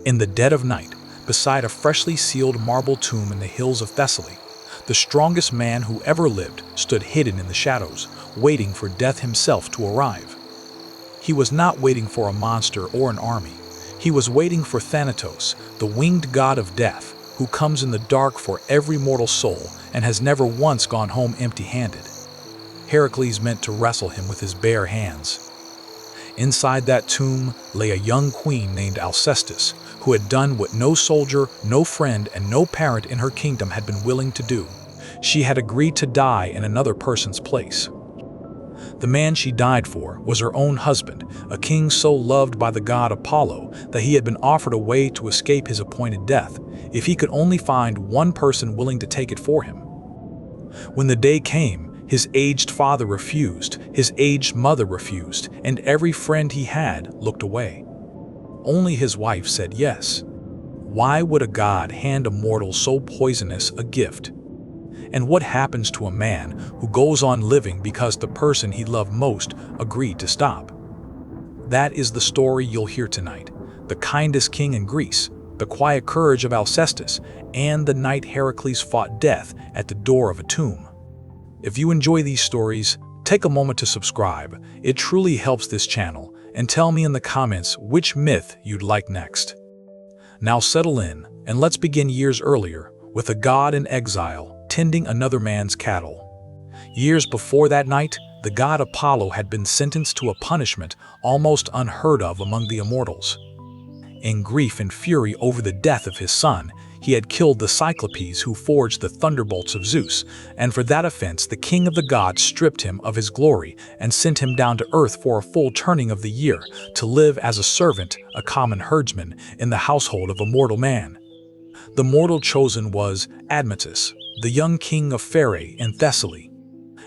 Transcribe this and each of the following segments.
In the dead of night, beside a freshly sealed marble tomb in the hills of Thessaly, the strongest man who ever lived stood hidden in the shadows, waiting for death himself to arrive. He was not waiting for a monster or an army. He was waiting for Thanatos, the winged god of death, who comes in the dark for every mortal soul and has never once gone home empty-handed. Heracles meant to wrestle him with his bare hands. Inside that tomb lay a young queen named Alcestis, who had done what no soldier, no friend, and no parent in her kingdom had been willing to do. She had agreed to die in another person's place. The man she died for was her own husband, a king so loved by the god Apollo that he had been offered a way to escape his appointed death, if he could only find one person willing to take it for him. When the day came, his aged father refused, his aged mother refused, and every friend he had looked away. Only his wife said yes. Why would a god hand a mortal so poisonous a gift? And what happens to a man who goes on living because the person he loved most agreed to stop? That is the story you'll hear tonight. The kindest king in Greece, the quiet courage of Alcestis, and the night Heracles fought death at the door of a tomb. If you enjoy these stories, take a moment to subscribe. It truly helps this channel, and tell me in the comments which myth you'd like next. Now settle in, and let's begin years earlier, with a god in exile tending another man's cattle. Years before that night, the god Apollo had been sentenced to a punishment almost unheard of among the immortals. In grief and fury over the death of his son, he had killed the Cyclopes who forged the thunderbolts of Zeus, and for that offense the king of the gods stripped him of his glory and sent him down to earth for a full turning of the year to live as a servant, a common herdsman, in the household of a mortal man. The mortal chosen was Admetus, the young king of Pherae in Thessaly.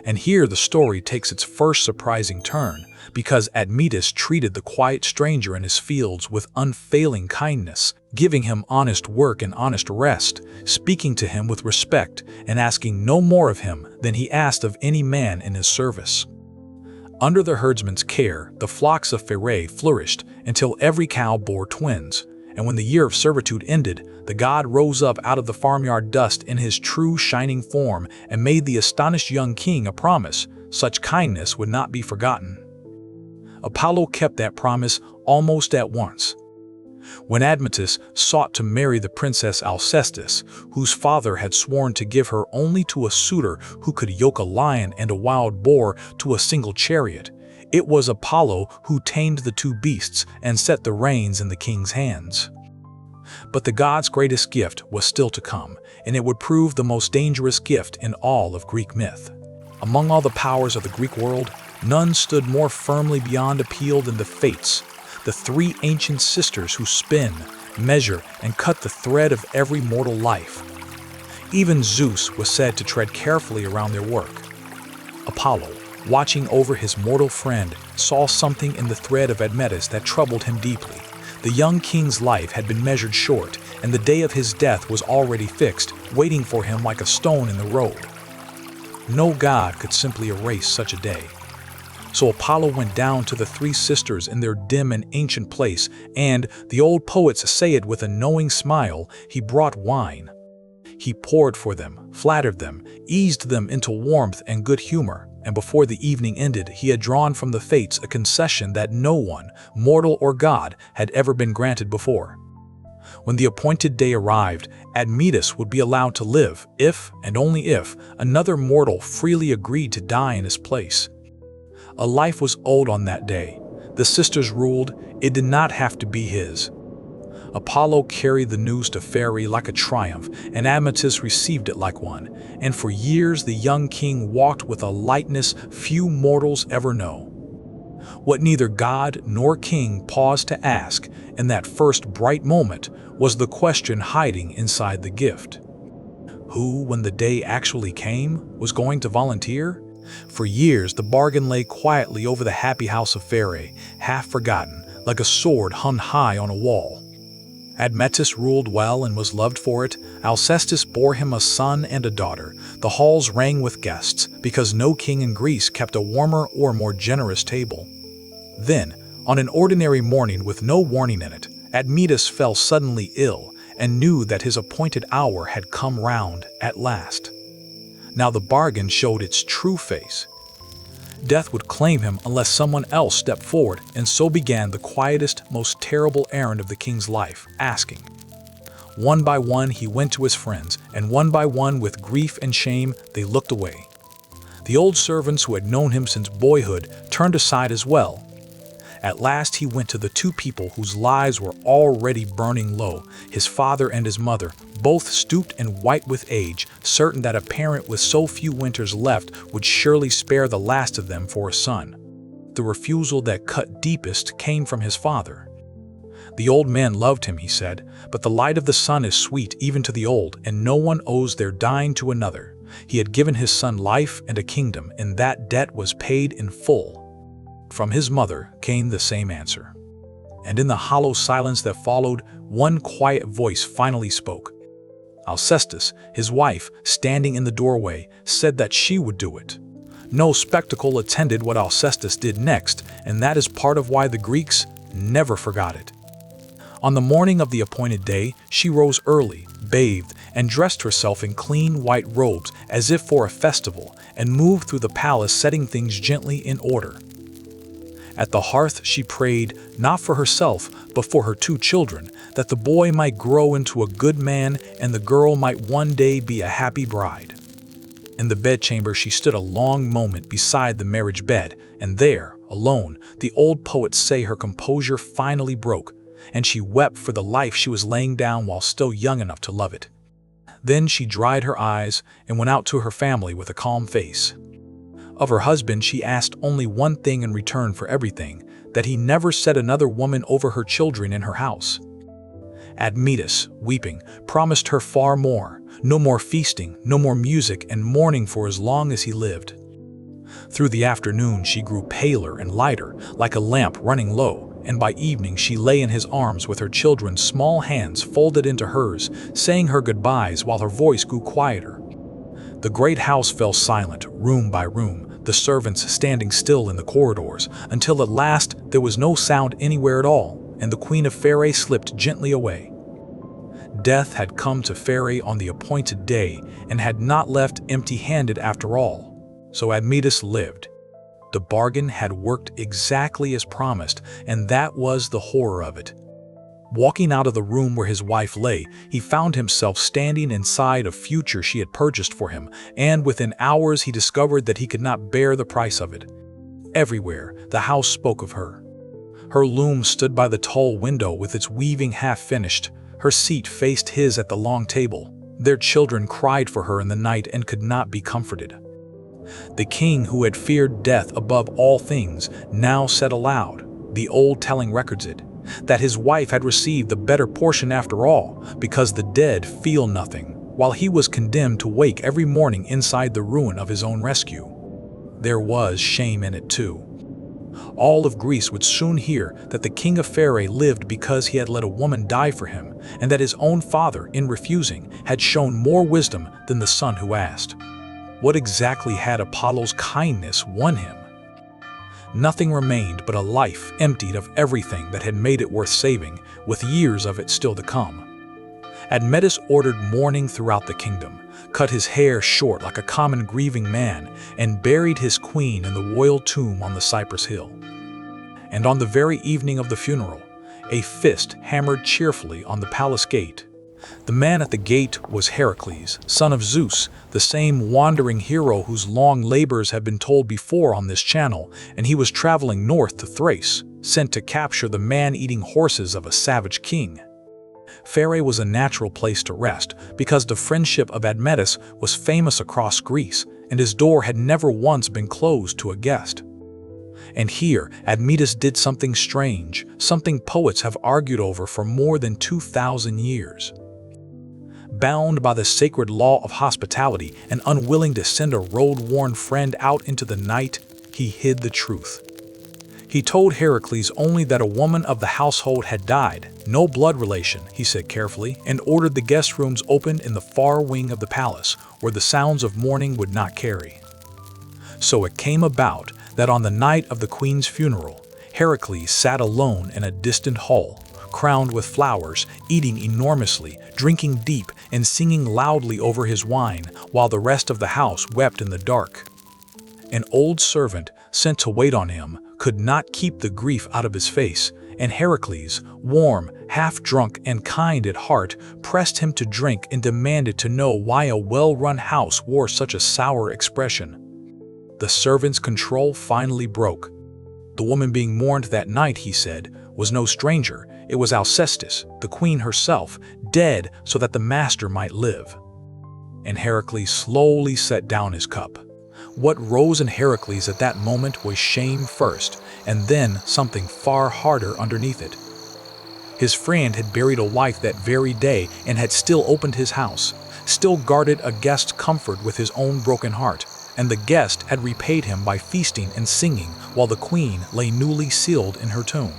And here the story takes its first surprising turn, because Admetus treated the quiet stranger in his fields with unfailing kindness, giving him honest work and honest rest, speaking to him with respect, and asking no more of him than he asked of any man in his service. Under the herdsman's care, the flocks of Pherae flourished until every cow bore twins, and when the year of servitude ended, the god rose up out of the farmyard dust in his true shining form and made the astonished young king a promise: such kindness would not be forgotten. Apollo kept that promise almost at once. When Admetus sought to marry the princess Alcestis, whose father had sworn to give her only to a suitor who could yoke a lion and a wild boar to a single chariot, it was Apollo who tamed the two beasts and set the reins in the king's hands. But the god's greatest gift was still to come, and it would prove the most dangerous gift in all of Greek myth. Among all the powers of the Greek world, none stood more firmly beyond appeal than the Fates, the three ancient sisters who spin, measure, and cut the thread of every mortal life. Even Zeus was said to tread carefully around their work. Apollo, watching over his mortal friend, saw something in the thread of Admetus that troubled him deeply. The young king's life had been measured short, and the day of his death was already fixed, waiting for him like a stone in the road. No god could simply erase such a day. So Apollo went down to the three sisters in their dim and ancient place, and, the old poets say it with a knowing smile, he brought wine. He poured for them, flattered them, eased them into warmth and good humor, and before the evening ended, he had drawn from the Fates a concession that no one, mortal or god, had ever been granted before. When the appointed day arrived, Admetus would be allowed to live if, and only if, another mortal freely agreed to die in his place. A life was owed on that day. The sisters ruled it did not have to be his. Apollo carried the news to Pherae like a triumph, and Admetus received it like one, and for years the young king walked with a lightness few mortals ever know. What neither god nor king paused to ask in that first bright moment was the question hiding inside the gift. Who, when the day actually came, was going to volunteer? For years the bargain lay quietly over the happy house of Pherae, half forgotten, like a sword hung high on a wall. Admetus ruled well and was loved for it. Alcestis bore him a son and a daughter. The halls rang with guests, because no king in Greece kept a warmer or more generous table. Then, on an ordinary morning with no warning in it, Admetus fell suddenly ill and knew that his appointed hour had come round at last. Now the bargain showed its true face. Death would claim him unless someone else stepped forward, and so began the quietest, most terrible errand of the king's life, asking. One by one he went to his friends, and one by one, with grief and shame, they looked away. The old servants who had known him since boyhood turned aside as well. At last he went to the two people whose lives were already burning low, his father and his mother, both stooped and white with age, certain that a parent with so few winters left would surely spare the last of them for a son. The refusal that cut deepest came from his father. The old man loved him, he said, but the light of the sun is sweet even to the old, and no one owes their dying to another. He had given his son life and a kingdom, and that debt was paid in full. From his mother came the same answer. And in the hollow silence that followed, one quiet voice finally spoke. Alcestis, his wife, standing in the doorway, said that she would do it. No spectacle attended what Alcestis did next, and that is part of why the Greeks never forgot it. On the morning of the appointed day, she rose early, bathed, and dressed herself in clean white robes as if for a festival, and moved through the palace, setting things gently in order. At the hearth she prayed, not for herself, but for her two children, that the boy might grow into a good man and the girl might one day be a happy bride. In the bedchamber she stood a long moment beside the marriage bed, and there, alone, the old poets say her composure finally broke, and she wept for the life she was laying down while still young enough to love it. Then she dried her eyes and went out to her family with a calm face. Of her husband she asked only one thing in return for everything, that he never set another woman over her children in her house. Admetus, weeping, promised her far more, no more feasting, no more music and mourning for as long as he lived. Through the afternoon she grew paler and lighter, like a lamp running low, and by evening she lay in his arms with her children's small hands folded into hers, saying her goodbyes while her voice grew quieter. The great house fell silent, room by room, the servants standing still in the corridors, until at last there was no sound anywhere at all, and the Queen of Pherae slipped gently away. Death had come to Pherae on the appointed day, and had not left empty-handed after all. So Admetus lived. The bargain had worked exactly as promised, and that was the horror of it. Walking out of the room where his wife lay, he found himself standing inside a future she had purchased for him, and within hours he discovered that he could not bear the price of it. Everywhere, the house spoke of her. Her loom stood by the tall window with its weaving half finished. Her seat faced his at the long table. Their children cried for her in the night and could not be comforted. The king, who had feared death above all things, now said aloud, the old telling records it, that his wife had received the better portion after all, because the dead feel nothing, while he was condemned to wake every morning inside the ruin of his own rescue. There was shame in it too. All of Greece would soon hear that the king of Pherae lived because he had let a woman die for him, and that his own father, in refusing, had shown more wisdom than the son who asked. What exactly had Apollo's kindness won him? Nothing remained but a life emptied of everything that had made it worth saving, with years of it still to come. Admetus ordered mourning throughout the kingdom, cut his hair short like a common grieving man, and buried his queen in the royal tomb on the Cypress Hill. And on the very evening of the funeral, a fist hammered cheerfully on the palace gate. The man at the gate was Heracles, son of Zeus, the same wandering hero whose long labors have been told before on this channel, and he was traveling north to Thrace, sent to capture the man-eating horses of a savage king. Pherae was a natural place to rest, because the friendship of Admetus was famous across Greece, and his door had never once been closed to a guest. And here, Admetus did something strange, something poets have argued over for more than 2,000 years. Bound by the sacred law of hospitality and unwilling to send a road-worn friend out into the night, he hid the truth. He told Heracles only that a woman of the household had died, no blood relation, he said carefully, and ordered the guest rooms opened in the far wing of the palace, where the sounds of mourning would not carry. So it came about that on the night of the queen's funeral, Heracles sat alone in a distant hall, crowned with flowers, eating enormously, drinking deep, and singing loudly over his wine, while the rest of the house wept in the dark. An old servant, sent to wait on him, could not keep the grief out of his face, and Heracles, warm, half-drunk, and kind at heart, pressed him to drink and demanded to know why a well-run house wore such a sour expression. The servant's control finally broke. The woman being mourned that night, he said, was no stranger. It was Alcestis, the queen herself, dead so that the master might live. And Heracles slowly set down his cup. What rose in Heracles at that moment was shame first, and then something far harder underneath it. His friend had buried a wife that very day and had still opened his house, still guarded a guest's comfort with his own broken heart, and the guest had repaid him by feasting and singing while the queen lay newly sealed in her tomb.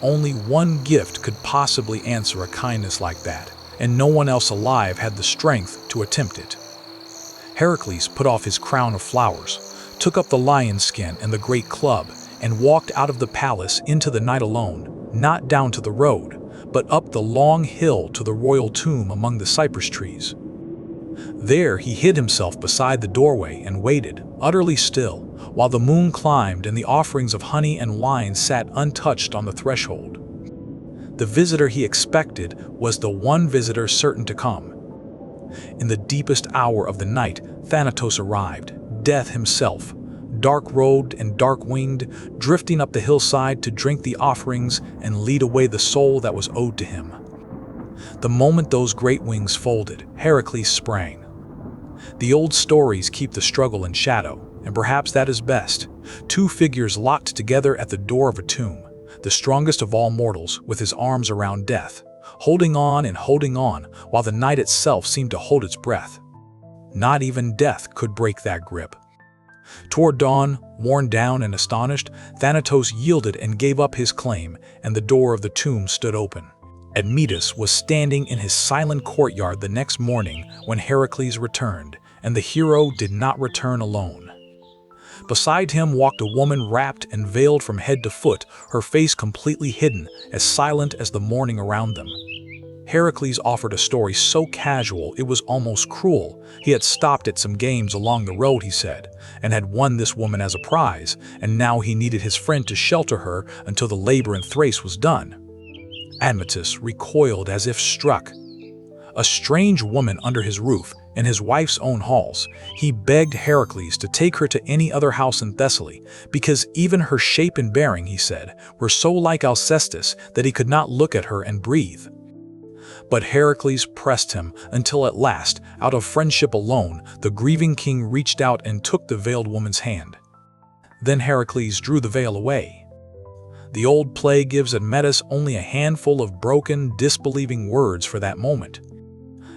Only one gift could possibly answer a kindness like that, and no one else alive had the strength to attempt it. Heracles put off his crown of flowers, took up the lion's skin and the great club, and walked out of the palace into the night alone, not down to the road, but up the long hill to the royal tomb among the cypress trees. There he hid himself beside the doorway and waited, utterly still, while the moon climbed and the offerings of honey and wine sat untouched on the threshold. The visitor he expected was the one visitor certain to come. In the deepest hour of the night, Thanatos arrived, Death himself, dark-robed and dark-winged, drifting up the hillside to drink the offerings and lead away the soul that was owed to him. The moment those great wings folded, Heracles sprang. The old stories keep the struggle in shadow, and perhaps that is best. Two figures locked together at the door of a tomb, the strongest of all mortals with his arms around death, holding on and holding on while the night itself seemed to hold its breath. Not even death could break that grip. Toward dawn, worn down and astonished, Thanatos yielded and gave up his claim, and the door of the tomb stood open. Admetus was standing in his silent courtyard the next morning when Heracles returned, and the hero did not return alone. Beside him walked a woman wrapped and veiled from head to foot, her face completely hidden, as silent as the morning around them. Heracles offered a story so casual it was almost cruel. He had stopped at some games along the road, he said, and had won this woman as a prize, and now he needed his friend to shelter her until the labor in Thrace was done. Admetus recoiled as if struck. A strange woman under his roof, in his wife's own halls, he begged Heracles to take her to any other house in Thessaly, because even her shape and bearing, he said, were so like Alcestis that he could not look at her and breathe. But Heracles pressed him until at last, out of friendship alone, the grieving king reached out and took the veiled woman's hand. Then Heracles drew the veil away. The old play gives Admetus only a handful of broken, disbelieving words for that moment.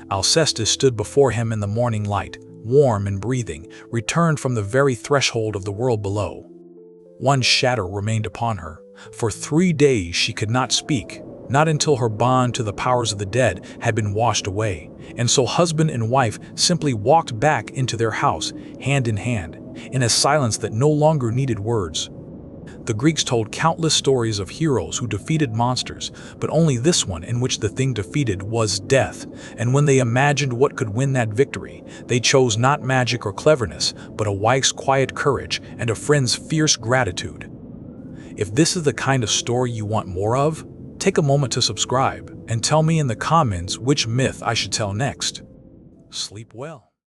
Alcestis stood before him in the morning light, warm and breathing, returned from the very threshold of the world below. One shadow remained upon her. For 3 days she could not speak, not until her bond to the powers of the dead had been washed away, and so husband and wife simply walked back into their house, hand in hand, in a silence that no longer needed words. The Greeks told countless stories of heroes who defeated monsters, but only this one in which the thing defeated was death, and when they imagined what could win that victory, they chose not magic or cleverness, but a wife's quiet courage and a friend's fierce gratitude. If this is the kind of story you want more of, take a moment to subscribe and tell me in the comments which myth I should tell next. Sleep well.